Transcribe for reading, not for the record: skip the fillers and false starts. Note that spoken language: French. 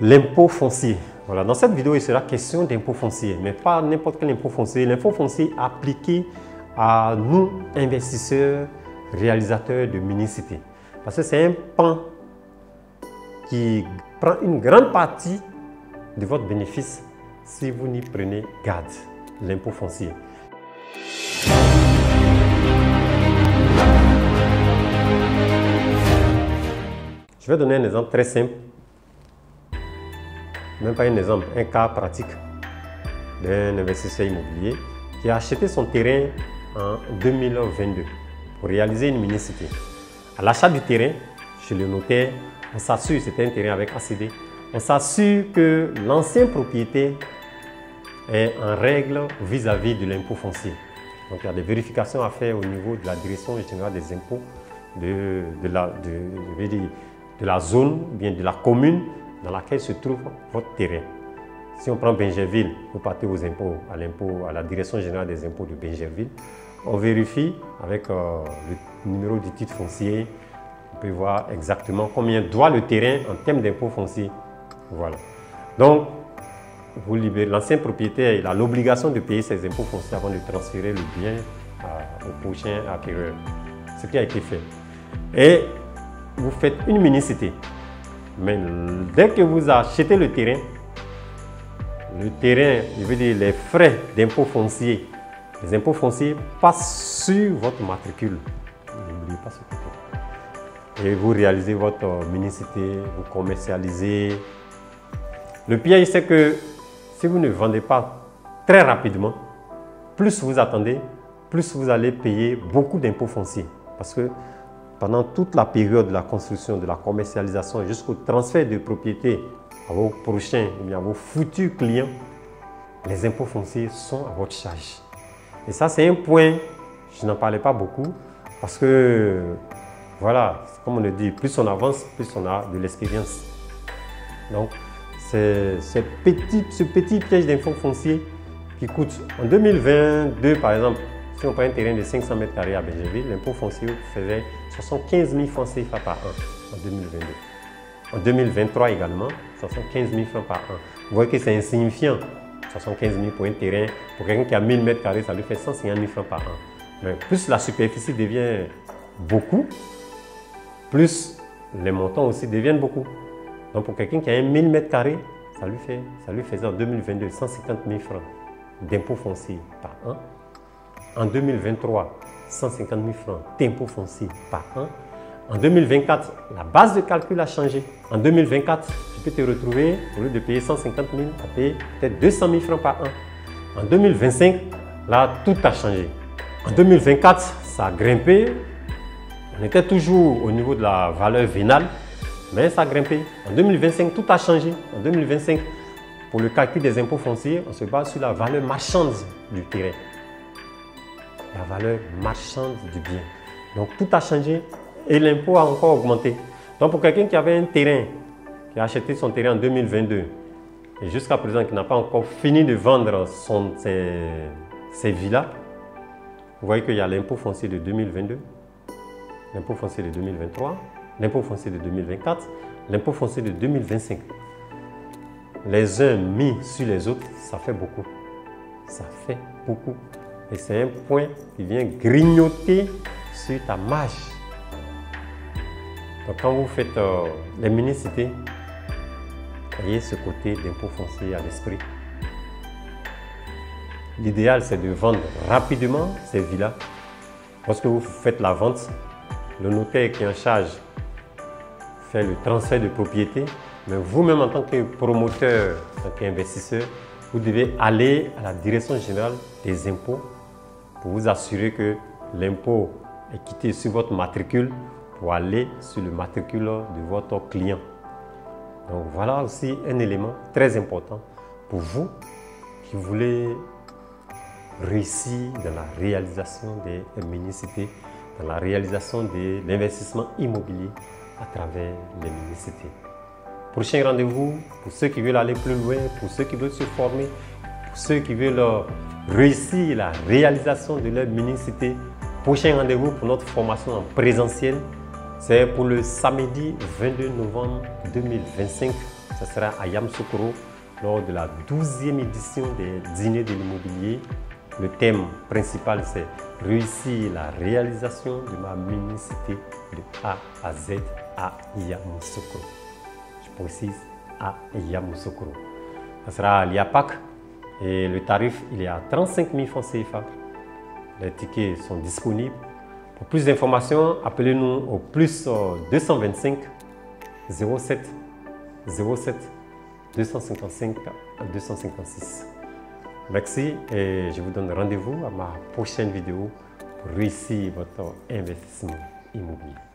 L'impôt foncier. Voilà, dans cette vidéo, il sera question d'impôt foncier, mais pas n'importe quel impôt foncier. L'impôt foncier appliqué à nous, investisseurs, réalisateurs de mini-cités. Parce que c'est un pan qui prend une grande partie de votre bénéfice si vous n'y prenez garde, l'impôt foncier. Je vais donner un exemple très simple. Même pas un exemple, un cas pratique d'un investisseur immobilier qui a acheté son terrain en 2022 pour réaliser une mini-cité. À l'achat du terrain, chez le notaire, on s'assure, c'était un terrain avec ACD, on s'assure que l'ancien propriétaire est en règle vis-à-vis de l'impôt foncier. Donc il y a des vérifications à faire au niveau de la direction générale des impôts de la zone, bien de la commune dans laquelle se trouve votre terrain. Si on prend Bingerville, vous partez aux impôts, à la direction générale des impôts de Bingerville. On vérifie avec le numéro du titre foncier. On peut voir exactement combien doit le terrain en termes d'impôts fonciers. Voilà. Donc, vous libérez l'ancien propriétaire, il a l'obligation de payer ses impôts fonciers avant de transférer le bien au prochain acquéreur. Ce qui a été fait. Et vous faites une mini-cité. Mais dès que vous achetez le terrain, je veux dire les frais d'impôts fonciers, les impôts fonciers passent sur votre matricule. N'oubliez pas ce côté. Et vous réalisez votre mini-cité, vous commercialisez. Le piège, c'est que si vous ne vendez pas très rapidement, plus vous attendez, plus vous allez payer beaucoup d'impôts fonciers. Parce que pendant toute la période de la construction, de la commercialisation jusqu'au transfert de propriété à vos prochains, à vos futurs clients, les impôts fonciers sont à votre charge. Et ça, c'est un point, je n'en parlais pas beaucoup, parce que, voilà, comme on le dit, plus on avance, plus on a de l'expérience. Donc, c'est ce petit piège d'impôts fonciers qui coûte, en 2022, par exemple, si on prend un terrain de 500 m² à Bingerville, l'impôt foncier faisait 75 000 francs CFA par an en 2022. En 2023 également, 75 000 francs par an. Vous voyez que c'est insignifiant. 75 000 pour un terrain, pour quelqu'un qui a 1000 m², ça lui fait 150 000 francs par an. Mais plus la superficie devient beaucoup, plus les montants aussi deviennent beaucoup. Donc pour quelqu'un qui a 1000 m², ça lui faisait en 2022 150 000 francs d'impôt foncier par an. En 2023, 150 000 francs d'impôt foncier par an. En 2024, la base de calcul a changé. En 2024, tu peux te retrouver, au lieu de payer 150 000, à payer peut-être 200 000 francs par an. En 2025, là, tout a changé. En 2024, ça a grimpé. On était toujours au niveau de la valeur vénale, mais ça a grimpé. En 2025, tout a changé. En 2025, pour le calcul des impôts fonciers, on se base sur la valeur marchande du terrain. La valeur marchande du bien. Donc tout a changé et l'impôt a encore augmenté. Donc pour quelqu'un qui avait un terrain, qui a acheté son terrain en 2022 et jusqu'à présent qui n'a pas encore fini de vendre ses villas, vous voyez qu'il y a l'impôt foncier de 2022, l'impôt foncier de 2023, l'impôt foncier de 2024, l'impôt foncier de 2025. Les uns mis sur les autres, ça fait beaucoup. Ça fait beaucoup. Et c'est un point qui vient grignoter sur ta marge. Donc quand vous faites les mini-cités, ayez ce côté d'impôt foncier à l'esprit. L'idéal, c'est de vendre rapidement ces villas. Lorsque vous faites la vente, le notaire qui est en charge fait le transfert de propriété. Mais vous-même, en tant que promoteur, en tant qu'investisseur, vous devez aller à la direction générale des impôts pour vous assurer que l'impôt est quitté sur votre matricule pour aller sur le matricule de votre client. Donc voilà aussi un élément très important pour vous qui voulez réussir dans la réalisation des mini-cités, dans la réalisation de l'investissement immobilier à travers les mini-cités. Prochain rendez-vous pour ceux qui veulent aller plus loin, pour ceux qui veulent se former, pour ceux qui veulent réussir la réalisation de leur mini-cité. Prochain rendez-vous pour notre formation en présentiel, c'est pour le samedi 22 novembre 2025 Ce sera à Yamoussoukro lors de la 12e édition des Dîners de l'immobilier. Le thème principal, c'est réussir la réalisation de ma mini-cité de A à Z à Yamoussoukro. Je précise, à Yamoussoukro. Ce sera à l'IAPAC et le tarif, il est à 35 000 francs CFA. Les tickets sont disponibles. Pour plus d'informations, appelez-nous au plus 225 07 07 255 256. Merci et je vous donne rendez-vous à ma prochaine vidéo pour réussir votre investissement immobilier.